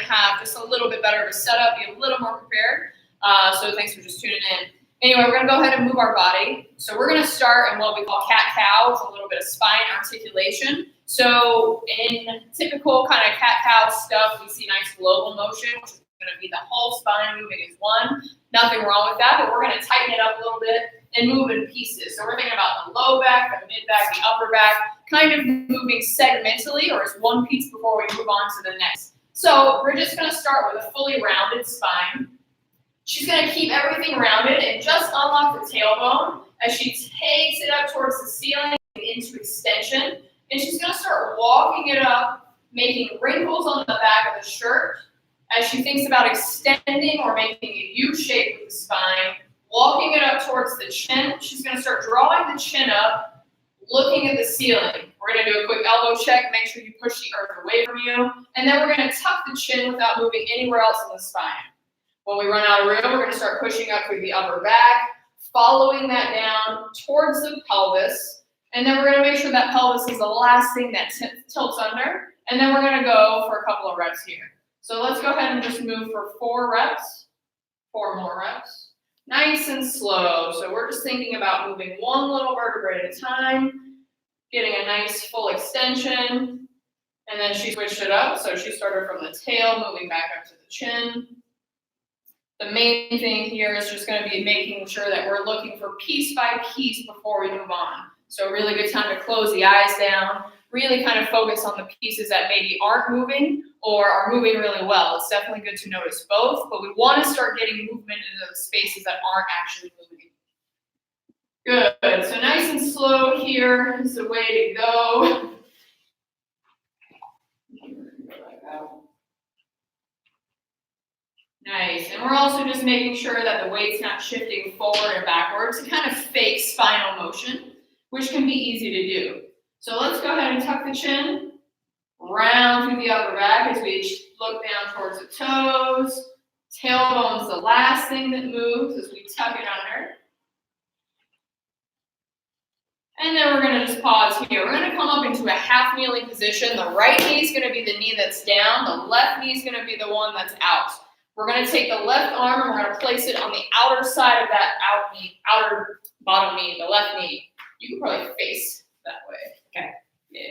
have just a little bit better of a setup, be a little more prepared. So thanks for just tuning in. Anyway, we're going to go ahead and move our body. So we're going to start in what we call cat-cow with a little bit of spine articulation. So in typical kind of cat-cow stuff, we see nice global motion, which is going to be the whole spine moving as one. Nothing wrong with that, but we're going to tighten it up a little bit and move in pieces. So we're thinking about the low back, the mid back, the upper back, kind of moving segmentally or as one piece before we move on to the next. So we're just going to start with a fully rounded spine. She's going to keep everything rounded and just unlock the tailbone as she takes it up towards the ceiling into extension. And she's going to start walking it up, making wrinkles on the back of the shirt as she thinks about extending or making a U shape with the spine, walking it up towards the chin. She's going to start drawing the chin up, looking at the ceiling. We're going to do a quick elbow check, make sure you push the earth away from you. And then we're going to tuck the chin without moving anywhere else in the spine. When we run out of room, we're going to start pushing up through the upper back, following that down towards the pelvis. And then we're going to make sure that pelvis is the last thing that tilts under. And then we're going to go for a couple of reps here. So let's go ahead and just move for 4 reps, 4 more reps. Nice and slow. So we're just thinking about moving one little vertebrae at a time, getting a nice full extension. And then she switched it up. So she started from the tail, moving back up to the chin. The main thing here is just going to be making sure that we're looking for piece by piece before we move on. So a really good time to close the eyes down, really kind of focus on the pieces that maybe aren't moving or are moving really well. It's definitely good to notice both, but we want to start getting movement into the spaces that aren't actually moving. Good. So nice and slow here is the way to go. Nice, and we're also just making sure that the weight's not shifting forward and backwards to kind of fake spinal motion, which can be easy to do. So let's go ahead and tuck the chin, round through the upper back as we look down towards the toes. Tailbone's the last thing that moves as we tuck it under. And then we're going to just pause here. We're going to come up into a half kneeling position. The right knee is going to be the knee that's down. The left knee is going to be the one that's out. We're going to take the left arm and we're going to place it on the outer side of that outer bottom knee, the left knee. You can probably face that way. Okay. Yeah.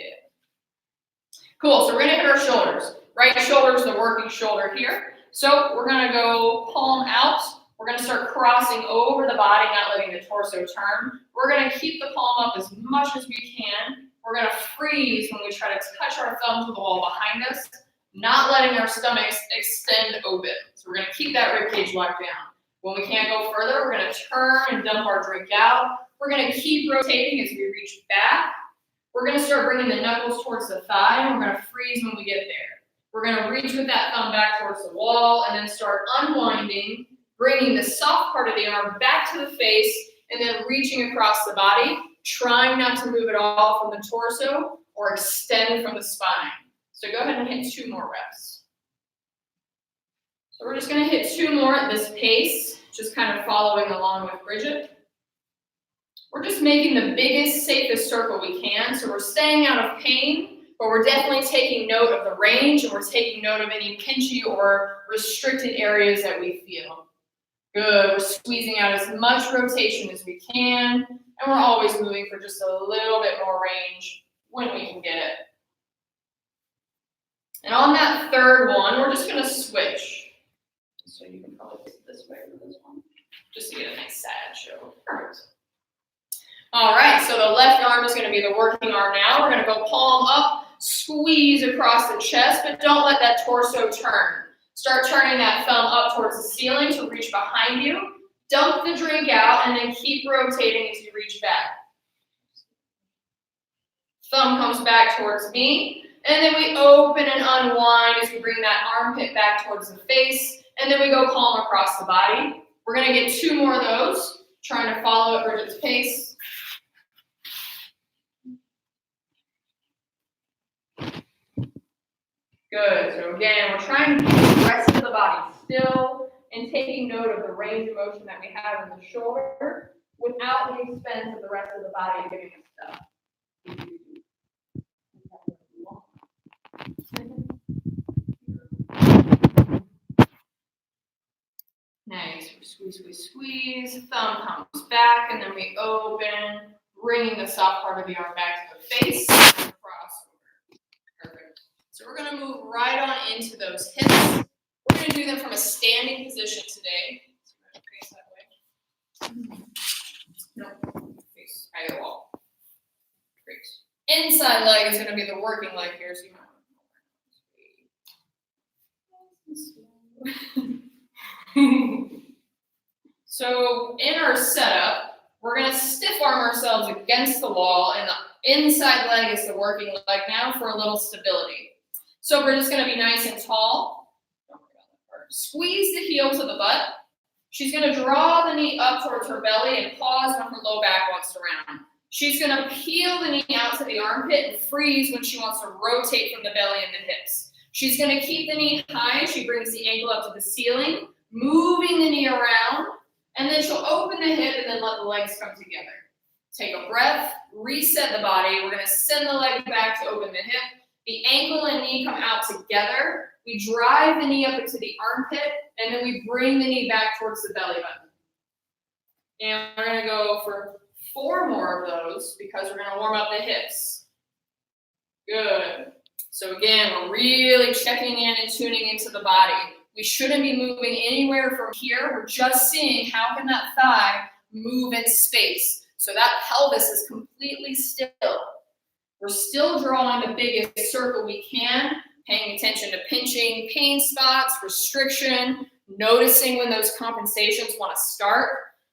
Cool. So we're going to hit our shoulders. Right shoulder is the working shoulder here. So we're going to go palm out. We're going to start crossing over the body, not letting the torso turn. We're going to keep the palm up as much as we can. We're going to freeze when we try to touch our thumb to the wall behind us, not letting our stomachs extend open. So we're going to keep that ribcage locked down. When we can't go further, we're going to turn and dump our drink out. We're going to keep rotating as we reach back. We're going to start bringing the knuckles towards the thigh, and we're going to freeze when we get there. We're going to reach with that thumb back towards the wall, and then start unwinding, bringing the soft part of the arm back to the face, and then reaching across the body, trying not to move at all from the torso or extend from the spine. So go ahead and hit 2 more reps. So we're just going to hit 2 more at this pace, just kind of following along with Bridget. We're just making the biggest, safest circle we can. So we're staying out of pain, but we're definitely taking note of the range, and we're taking note of any pinchy or restricted areas that we feel. Good. We're squeezing out as much rotation as we can, and we're always moving for just a little bit more range when we can get it. And on that third one, we're just going to switch. So you can probably sit this way for this one, just to get a nice sad show. Perfect. All right, so the left arm is going to be the working arm now. We're going to go palm up, squeeze across the chest, but don't let that torso turn. Start turning that thumb up towards the ceiling to reach behind you. Dump the drink out, and then keep rotating as you reach back. Thumb comes back towards me, and then we open and unwind as we bring that armpit back towards the face. And then we go palm across the body. We're going to get 2 more of those, trying to follow at Bridget's pace. Good. So again, we're trying to keep the rest of the body still and taking note of the range of motion that we have in the shoulder without the expense of the rest of the body giving us stuff. Squeeze, squeeze, squeeze. Thumb comes back, and then we open, bringing the soft part of the arm back to the face. Cross over. Perfect. So we're going to move right on into those hips. We're going to do them from a standing position today. Face that way. No, face either wall. Great. Inside leg is going to be the working leg here, so you might. So in our setup, we're going to stiff arm ourselves against the wall, and the inside leg is the working leg now for a little stability. So we're just going to be nice and tall. Squeeze the heel to the butt. She's going to draw the knee up towards her belly and pause when her low back wants to round. She's going to peel the knee out to the armpit and freeze when she wants to rotate from the belly and the hips. She's going to keep the knee high. She brings the ankle up to the ceiling, moving the knee around, and then she'll open the hip and then let the legs come together. Take a breath, reset the body. We're going to send the leg back to open the hip. The ankle and knee come out together. We drive the knee up into the armpit, and then we bring the knee back towards the belly button. And we're going to go for 4 more of those because we're going to warm up the hips. Good. So again, we're really checking in and tuning into the body. We shouldn't be moving anywhere from here. We're just seeing how can that thigh move in space. So that pelvis is completely still. We're still drawing the biggest circle we can, paying attention to pinching, pain spots, restriction, noticing when those compensations want to start.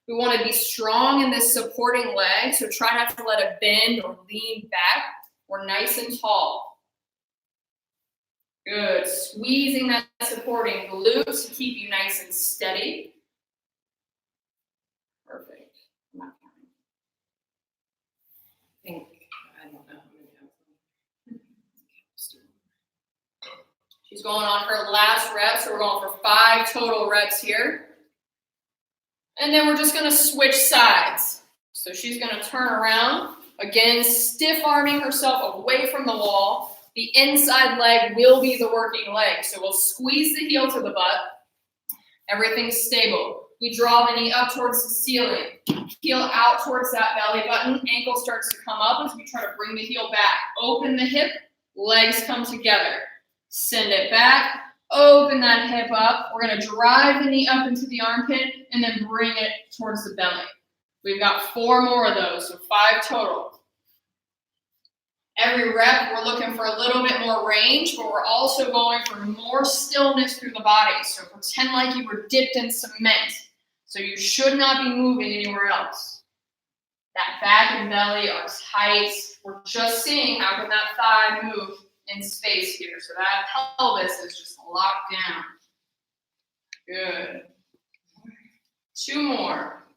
We want to be strong in this supporting leg, so try not to let it bend or lean back. We're nice and tall. Good. Squeezing that supporting glute to keep you nice and steady. Perfect. I'm not counting. I don't know how many. She's going on her last rep, so we're going for 5 total reps here. And then we're just going to switch sides. So she's going to turn around. Again, stiff arming herself away from the wall. The inside leg will be the working leg. So we'll squeeze the heel to the butt. Everything's stable. We draw the knee up towards the ceiling. Heel out towards that belly button. Ankle starts to come up as we try to bring the heel back. Open the hip. Legs come together. Send it back. Open that hip up. We're going to drive the knee up into the armpit and then bring it towards the belly. We've got 4 more of those, so 5 total. Every rep, we're looking for a little bit more range, but we're also going for more stillness through the body. So pretend like you were dipped in cement. So you should not be moving anywhere else. That back and belly are tight. We're just seeing how can that thigh move in space here. So that pelvis is just locked down. Good. 2 more.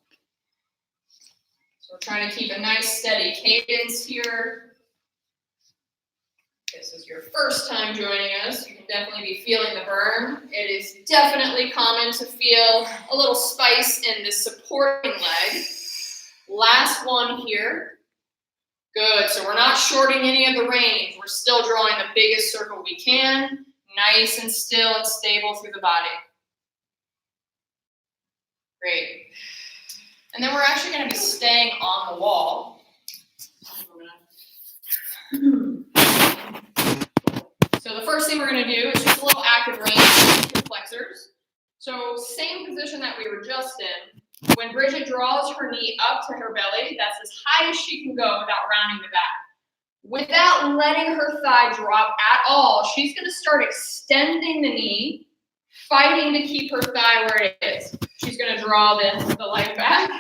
So we're trying to keep a nice steady cadence here. This is your first time joining us, you can definitely be feeling the burn. It is definitely common to feel a little spice in the supporting leg. Last one here. Good, so we're not shorting any of the range. We're still drawing the biggest circle we can, nice and still and stable through the body. Great. And then we're actually going to be staying on the wall. So the first thing we're going to do is just a little active range with your flexors. So same position that we were just in. When Bridget draws her knee up to her belly, that's as high as she can go without rounding the back. Without letting her thigh drop at all, she's going to start extending the knee, fighting to keep her thigh where it is. She's going to draw the leg back,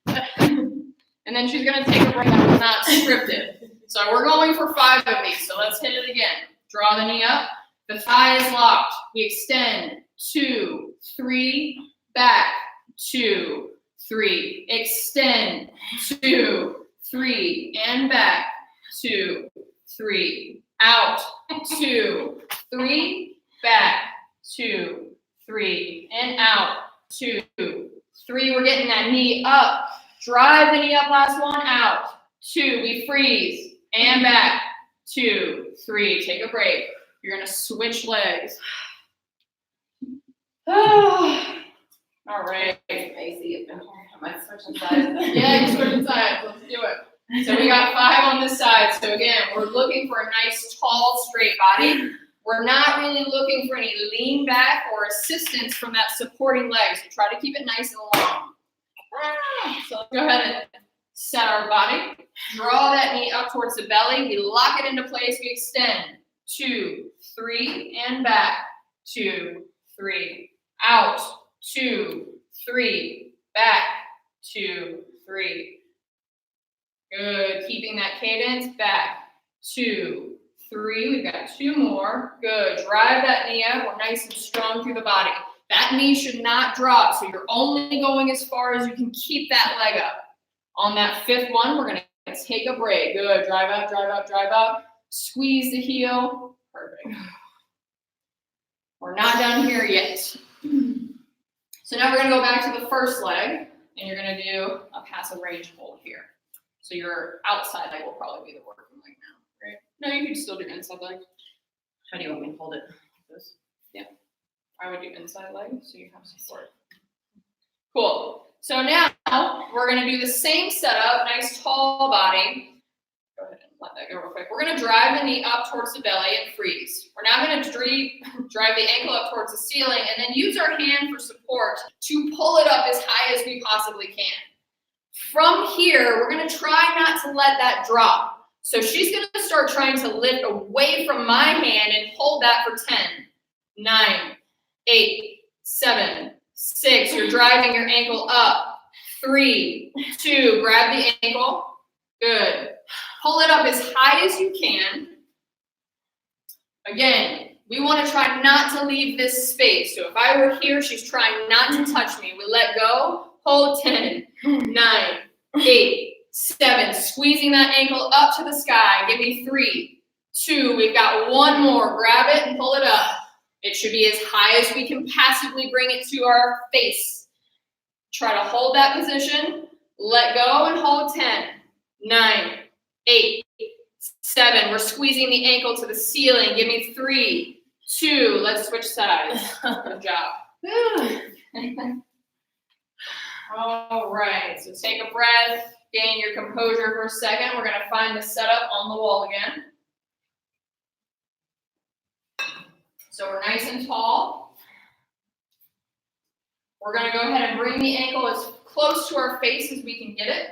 and then she's going to take a break that was not scripted. So we're going for 5 of these, so let's hit it again. Draw the knee up. The thigh is locked. We extend. 2, 3, back. 2, 3. Extend. 2, 3, and back. 2, 3. Out. 2, 3, back. 2, 3, and out. 2, 3. We're getting that knee up. Drive the knee up. Last one. Out. 2. We freeze. And back. 2, 3. Take a break. You're going to switch legs. All All right. Macy, I might switch sides. Yeah, you switch sides. Let's do it. So we got 5 on this side. So again, we're looking for a nice, tall, straight body. We're not really looking for any lean back or assistance from that supporting leg. So try to keep it nice and long. So let's go ahead and set our body. Draw that knee up towards the belly. We lock it into place. We extend. 2, 3, and back. 2, 3, out. 2, 3, back. 2, 3. Good. Keeping that cadence. Back. 2, 3. We've got 2 more. Good. Drive that knee up. We're nice and strong through the body. That knee should not drop, so you're only going as far as you can keep that leg up. On that 5th one, we're going to take a break. Good. Drive up, drive up, drive up. Squeeze the heel. Perfect. We're not done here yet. So now we're going to go back to the first leg, and you're going to do a passive range hold here. So your outside leg will probably be the working leg now, right? No, you can still do inside leg. How do you want me to hold it? This? Yeah. I would do inside leg, so you have support. Cool. So now we're going to do the same setup, nice tall body. Go ahead and let that go real quick. We're going to drive the knee up towards the belly and freeze. We're now going to drive the ankle up towards the ceiling and then use our hand for support to pull it up as high as we possibly can. From here, we're going to try not to let that drop. So she's going to start trying to lift away from my hand and hold that for 10, 9, 8, 7, 6. You're driving your ankle up. 3, 2. Grab the ankle. Good. Pull it up as high as you can. Again, we want to try not to leave this space. So if I were here, she's trying not to touch me. We let go. Hold 10, 9, 8, 7. Squeezing that ankle up to the sky. Give me 3, 2. We've got 1 more. Grab it and pull it up. It should be as high as we can passively bring it to our face. Try to hold that position. Let go and hold 10, 9, 8, 7. We're squeezing the ankle to the ceiling. Give me 3, 2. Let's switch sides. Good job. All right. So take a breath. Gain your composure for a second. We're going to find the setup on the wall again. So we're nice and tall. We're going to go ahead and bring the ankle as close to our face as we can get it.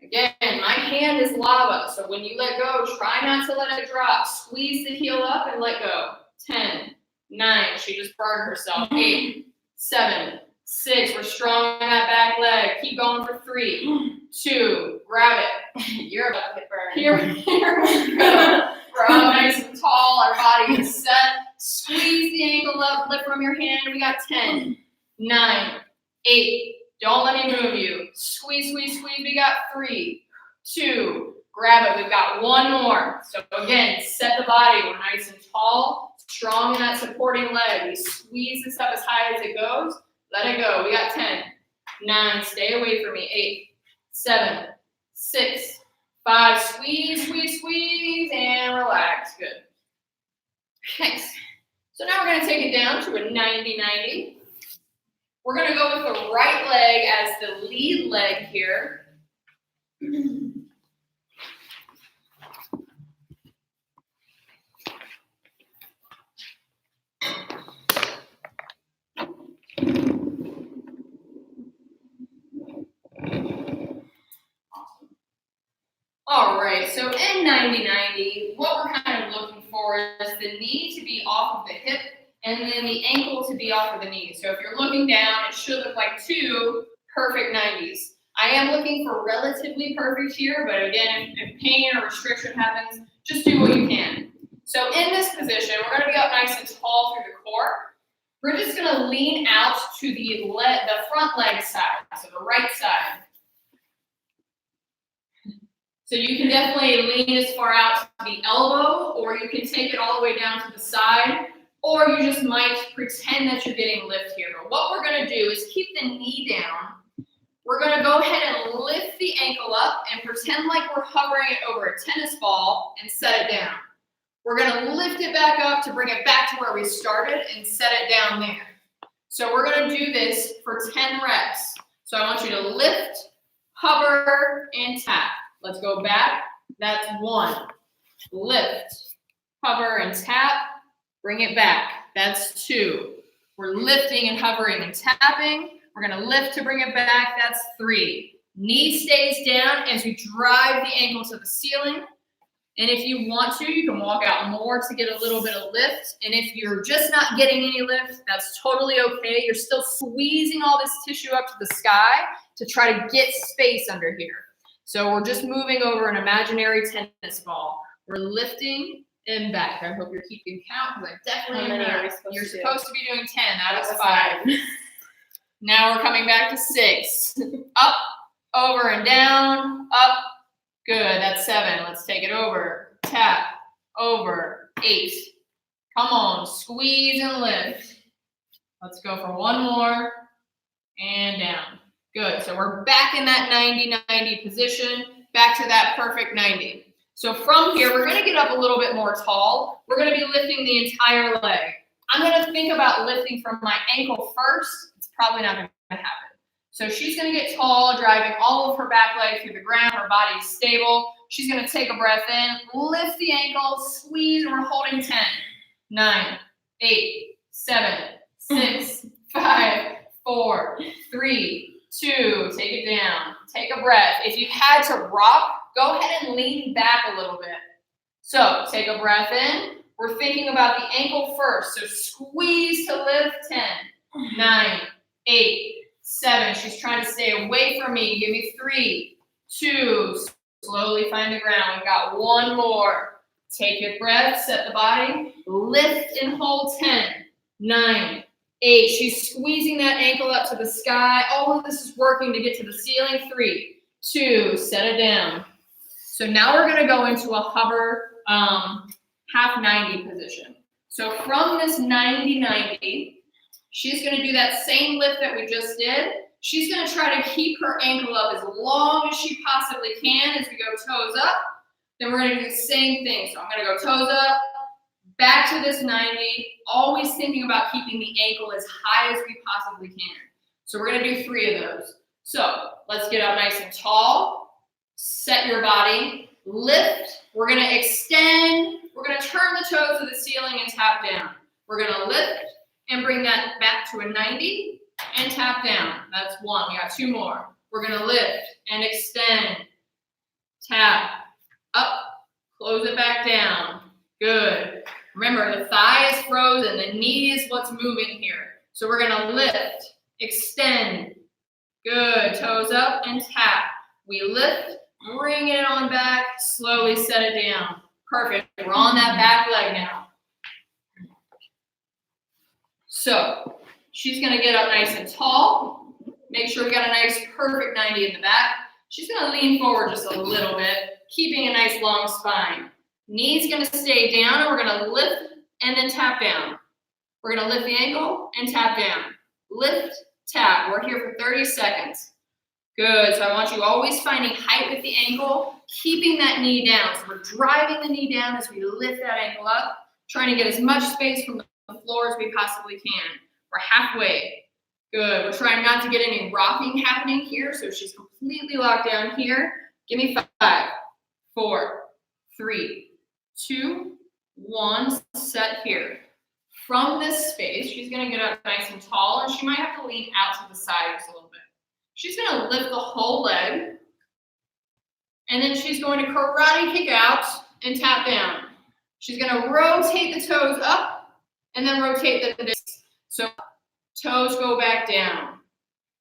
Again, my hand is lava, so when you let go, try not to let it drop. Squeeze the heel up and let go. 10, 9, she just burned herself. 8, 7, 6, we're strong in that back leg. Keep going for 3, 2, grab it. You're about to get burned. Here we go. We're all nice and tall, our body is set. Squeeze the ankle up, lift from your hand. We got 10, 9, 8, don't let me move you. Squeeze, squeeze, squeeze. We got 3, 2, grab it. We've got 1 more. So again, set the body. We're nice and tall, strong in that supporting leg. We squeeze this up as high as it goes. Let it go. We got 10, 9, stay away from me. 8, 7, 6, 5, squeeze, squeeze, squeeze, and relax. Good. Thanks. So now we're going to take it down to a 90-90. We're going to go with the right leg as the lead leg here. All right, so in 90-90, what we're kind of looking for is the knee to be off of the hip and then the ankle to be off of the knee. So if you're looking down, it should look like 2 perfect 90s. I am looking for relatively perfect here, but again, if pain or restriction happens, just do what you can. So in this position, we're going to be up nice and tall through the core. We're just going to lean out to the front leg side, so the right side. So you can definitely lean as far out to the elbow, or you can take it all the way down to the side, or you just might pretend that you're getting lift here. But what we're going to do is keep the knee down. We're going to go ahead and lift the ankle up and pretend like we're hovering it over a tennis ball and set it down. We're going to lift it back up to bring it back to where we started and set it down there. So we're gonna do this for 10 reps. So I want you to lift, hover, and tap. Let's go back. That's 1. Lift, hover, and tap. Bring it back. That's 2. We're lifting and hovering and tapping. We're gonna lift to bring it back. That's 3. Knee stays down as we drive the ankle to the ceiling. And if you want to, you can walk out more to get a little bit of lift. And if you're just not getting any lift, that's totally okay. You're still squeezing all this tissue up to the sky to try to get space under here. So we're just moving over an imaginary tennis ball. We're lifting and back. I hope you're keeping count because I definitely am not. You're supposed to be doing 10. That is 5. Now we're coming back to 6. Up, over, and down. Up. Good. That's 7. Let's take it over. Tap. Over. 8. Come on. Squeeze and lift. Let's go for 1 more. And down. Good. So we're back in that 90-90 position. Back to that perfect 90. So from here, we're going to get up a little bit more tall. We're going to be lifting the entire leg. I'm going to think about lifting from my ankle first. It's probably not going to happen. So she's going to get tall, driving all of her back leg through the ground. Her body is stable. She's going to take a breath in, lift the ankle, squeeze, and we're holding 10, 9, 8, 7, 6, 5, 4, 3, 2. Take it down. Take a breath. If you had to rock, go ahead and lean back a little bit. So take a breath in. We're thinking about the ankle first. So squeeze to lift. 10, 9, 8, 7. She's trying to stay away from me. Give me 3, 2. Slowly find the ground. We've got 1 more. Take a breath. Set the body. Lift and hold. 10, 9, 8. She's squeezing that ankle up to the sky. All of this is working to get to the ceiling. 3, 2. Set it down. So now we're going to go into a hover half 90 position. So from this 90-90, she's going to do that same lift that we just did. She's going to try to keep her ankle up as long as she possibly can as we go toes up. Then we're going to do the same thing. So I'm going to go toes up, back to this 90, always thinking about keeping the ankle as high as we possibly can. So we're going to do 3 of those. So let's get up nice and tall. Set your body, lift. We're going to extend. We're going to turn the toes to the ceiling and tap down. We're going to lift and bring that back to a 90 and tap down. That's 1. We got 2 more. We're going to lift and extend. Tap. Up. Close it back down. Good. Remember, the thigh is frozen. The knee is what's moving here. So we're going to lift, extend. Good. Toes up and tap. We lift. Bring it on back, slowly set it down. Perfect. We're on that back leg now. So she's going to get up nice and tall. Make sure we got a nice perfect 90 in the back. She's going to lean forward just a little bit, keeping a nice long spine. Knees going to stay down, and we're going to lift and then tap down. We're going to lift the ankle and tap down. Lift, tap. We're here for 30 seconds. Good. So I want you always finding height with the ankle, keeping that knee down. So we're driving the knee down as we lift that ankle up, trying to get as much space from the floor as we possibly can. We're halfway. Good. We're trying not to get any rocking happening here. So she's completely locked down here. Give me 5, 4, 3, 2, 1. Set here. From this space, she's going to get up nice and tall, and she might have to lean out to the side just a little bit. She's going to lift the whole leg, and then she's going to karate kick out and tap down. She's going to rotate the toes up and then rotate the disc. So toes go back down.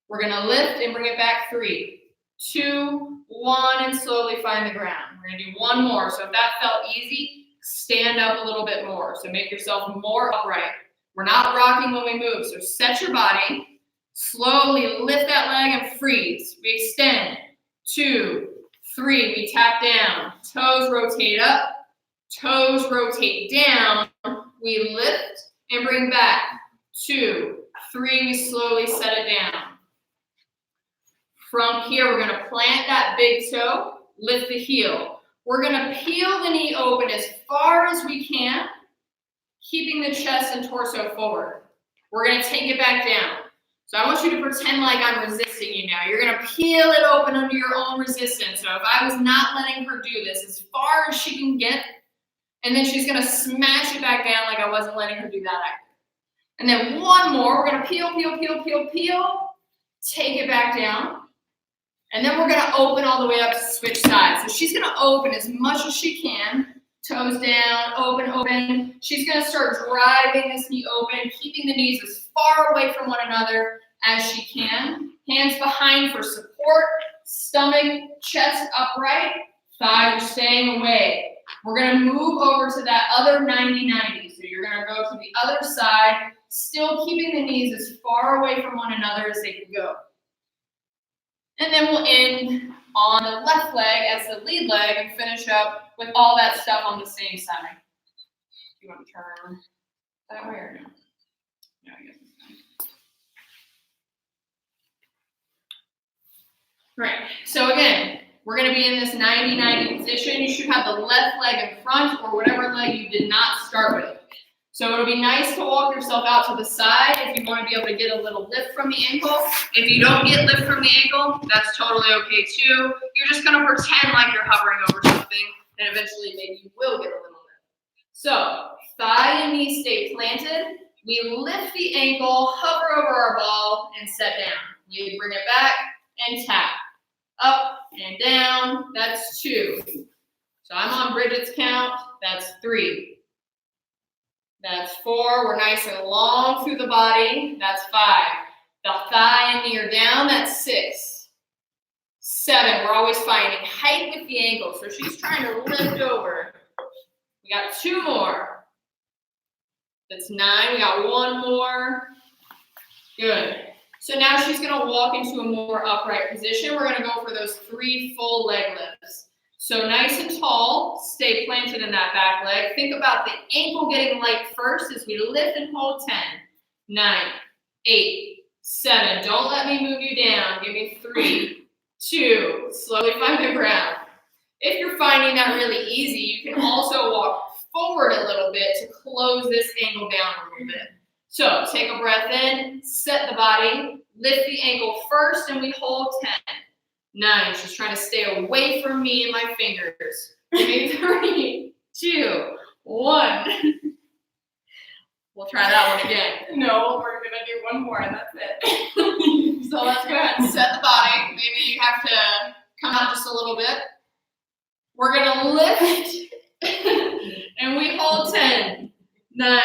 We're going to lift and bring it back. 3, 2, 1, and slowly find the ground. We're going to do 1 more. So if that felt easy, stand up a little bit more. So make yourself more upright. We're not rocking when we move. So set your body. Slowly lift that leg and freeze. We extend. 2, 3. We tap down. Toes rotate up. Toes rotate down. We lift and bring back. 2, 3. We slowly set it down. From here, we're going to plant that big toe. Lift the heel. We're going to peel the knee open as far as we can, keeping the chest and torso forward. We're gonna take it back down. So I want you to pretend like I'm resisting you now. You're gonna peel it open under your own resistance. So if I was not letting her do this as far as she can get, and then she's gonna smash it back down like I wasn't letting her do that either. And then one more, we're gonna peel, take it back down. And then we're gonna open all the way up to switch sides. So she's gonna open as much as she can, toes down, open. She's gonna start driving this knee open, keeping the knees as far away from one another as she can. Hands behind for support, stomach, chest upright, thighs are staying away. We're gonna move over to that other 90-90. So you're gonna go to the other side, still keeping the knees as far away from one another as they can go. And then we'll end on the left leg as the lead leg and finish up with all that stuff on the same side. Do you want to turn that way or no? No, I guess it's fine. Right, so again, we're going to be in this 90-90 position. You should have the left leg in front or whatever leg you did not start with. So it'll be nice to walk yourself out to the side if you want to be able to get a little lift from the ankle. If you don't get lift from the ankle, that's totally okay too. You're just going to pretend like you're hovering over something, and eventually maybe you will get a little lift. So thigh and knee stay planted. We lift the ankle, hover over our ball, and set down. We bring it back and tap. Up and down, that's 2. So I'm on Bridget's count, that's 3. That's 4, we're nice and long through the body, that's 5. The thigh and knee are down, that's 6. 7, we're always finding height with the ankle, so she's trying to lift over. We got 2 more. That's 9, we got 1 more. Good. So now she's gonna walk into a more upright position. We're gonna go for those 3 full leg lifts. So nice and tall, stay planted in that back leg. Think about the ankle getting light first as we lift and hold 10, 9, 8, 7. Don't let me move you down. Give me 3, 2. Slowly find the ground. If you're finding that really easy, you can also walk forward a little bit to close this angle down a little bit. So take a breath in, set the body, lift the ankle first, and we hold 10. 9, she's trying to stay away from me and my fingers. Give me 3, 2, 1. We'll try that one again. No, we're gonna do one more and that's it. So let's go ahead and set the body. Maybe you have to come out just a little bit. We're gonna lift and we hold 10, 9,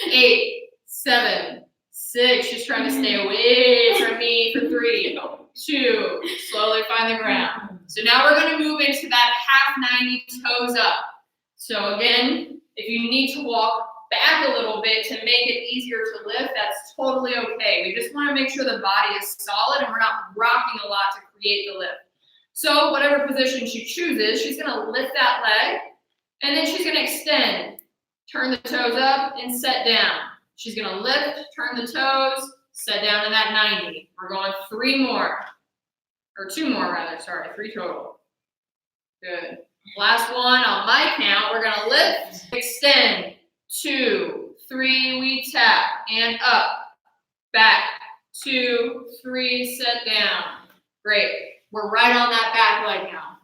8, 7, 6. She's trying to stay away from me for 3, 2. Slowly find the ground. So now we're going to move into that half 90 toes up. So again, if you need to walk back a little bit to make it easier to lift, that's totally okay. We just want to make sure the body is solid and we're not rocking a lot to create the lift. So whatever position she chooses, she's going to lift that leg and then she's going to extend. Turn the toes up and set down. She's going to lift, turn the toes, set down to that 90. We're going 3 more. Or 2 more rather, sorry, 3 total. Good. Last one on my count, we're gonna lift, extend, 2, 3, we tap, and up, back, 2, 3, set down. Great, we're right on that back leg now.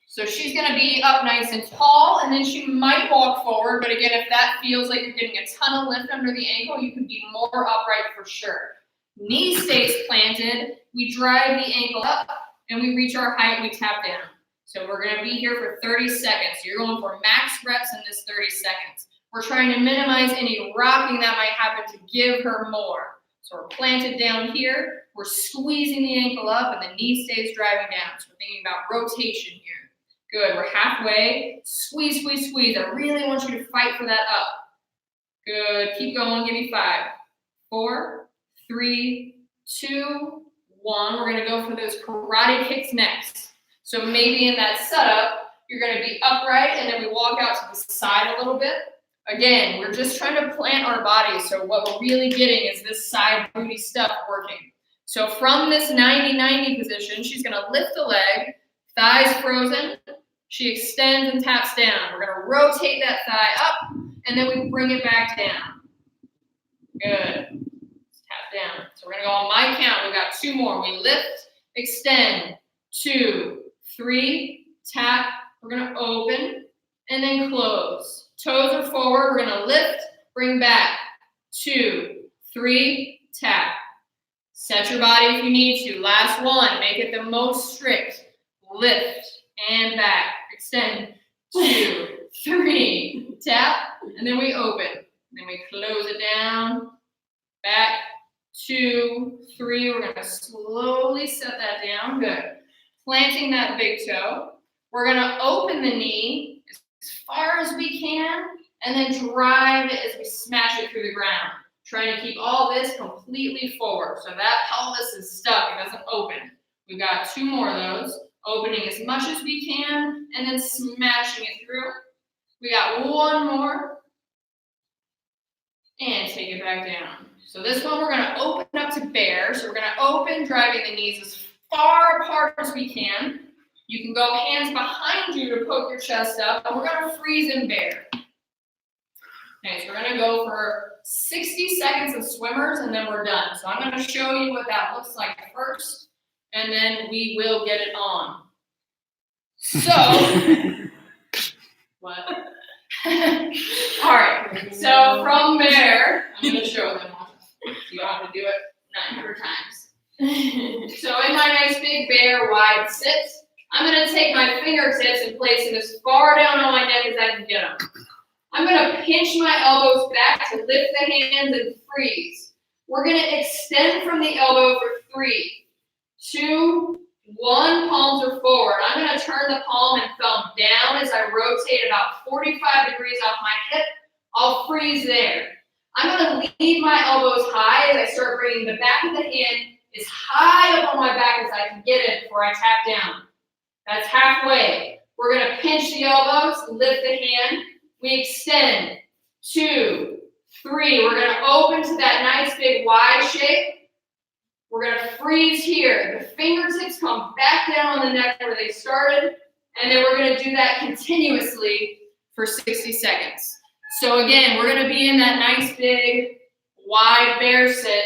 So she's gonna be up nice and tall, and then she might walk forward, but again, if that feels like you're getting a ton of lift under the ankle, you can be more upright for sure. Knee stays planted, we drive the ankle up, and we reach our height, we tap down. So we're gonna be here for 30 seconds. You're going for max reps in this 30 seconds. We're trying to minimize any rocking that might happen to give her more. So we're planted down here, we're squeezing the ankle up, and the knee stays driving down. So we're thinking about rotation here. Good, we're halfway. Squeeze, squeeze, squeeze. I really want you to fight for that up. Good, keep going, give me 5, 4, 3, 2, 1. We're gonna go for those karate kicks next. So maybe in that setup, you're gonna be upright and then we walk out to the side a little bit. Again, we're just trying to plant our bodies. So what we're really getting is this side booty stuff working. So from this 90-90 position, she's gonna lift the leg, thighs frozen. She extends and taps down. We're gonna rotate that thigh up and then we bring it back down. Good. Tap down. So we're gonna go on my count. We've got 2 more. We lift, extend, 2, 3, tap. We're gonna open and then close. Toes are forward. We're gonna lift, bring back, 2, 3, tap. Set your body if you need to. Last one. Make it the most strict. Lift and back. Extend, 2, 3, tap, and then we open. Then we close it down, back, 2, 3. We're gonna slowly set that down, good. Planting that big toe. We're gonna open the knee as far as we can, and then drive it as we smash it through the ground. Trying to keep all this completely forward, so that pelvis is stuck, it doesn't open. We've got 2 more of those. Opening as much as we can, and then smashing it through. We got 1 more. And take it back down. So this one we're gonna open up to bear. So we're gonna open, driving the knees as far apart as we can. You can go hands behind you to poke your chest up, and we're gonna freeze in bear. Okay, so we're gonna go for 60 seconds of swimmers, and then we're done. So I'm gonna show you what that looks like first, and then we will get it on. So, what? All right, so from bear, I'm going to show them. You don't have to do it 900 times. So in my nice big bear wide sit, I'm going to take my fingertips and place them as far down on my neck as I can get them. I'm going to pinch my elbows back to lift the hands and freeze. We're going to extend from the elbow for 3, 2, 1, palms are forward. I'm going to turn the palm and thumb down as I rotate about 45 degrees off my hip. I'll freeze there. I'm going to leave my elbows high as I start bringing the back of the hand as high up on my back as I can get it before I tap down. That's halfway. We're going to pinch the elbows, lift the hand. We extend. 2, 3. We're going to open to that nice big wide shape. We're going to freeze here. The fingertips come back down on the neck where they started, and then we're going to do that continuously for 60 seconds. So again, we're going to be in that nice big wide bear sit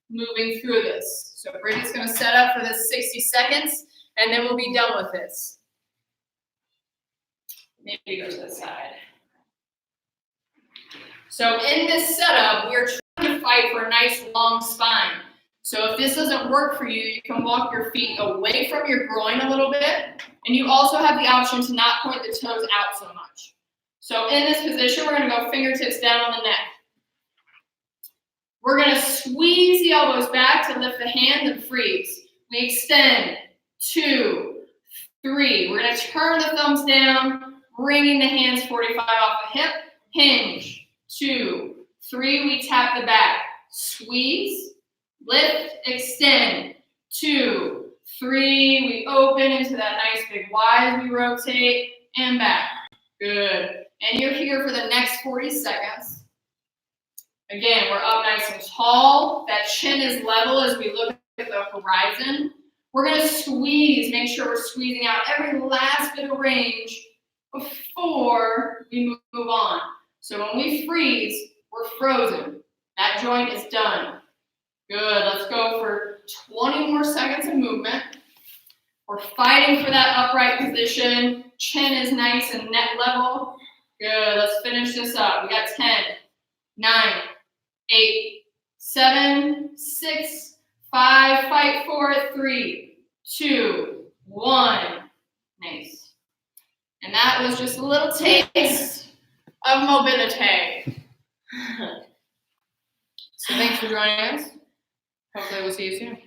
moving through this. So Bridget's going to set up for this 60 seconds, and then we'll be done with this. Maybe go to the side. So in this setup, we're trying to fight for a nice long spine. So if this doesn't work for you, you can walk your feet away from your groin a little bit, and you also have the option to not point the toes out so much. So in this position, we're going to go fingertips down on the neck. We're going to squeeze the elbows back to lift the hands and freeze. We extend. 2, 3. We're going to turn the thumbs down, bringing the hands 45 off the hip. Hinge. 2, 3. We tap the back. Squeeze. Lift, extend, 2, 3. We open into that nice big wide as we rotate, and back. Good. And you're here for the next 40 seconds. Again, we're up nice and tall. That chin is level as we look at the horizon. We're going to squeeze, make sure we're squeezing out every last bit of range before we move on. So when we freeze, we're frozen. That joint is done. Good, let's go for 20 more seconds of movement. We're fighting for that upright position. Chin is nice and neck level. Good, let's finish this up. We got 10, 9, 8, 7, 6, 5, fight for it, 3, 2, 1. Nice. And that was just a little taste of mobility. So thanks for joining us. Hopefully we'll see you soon.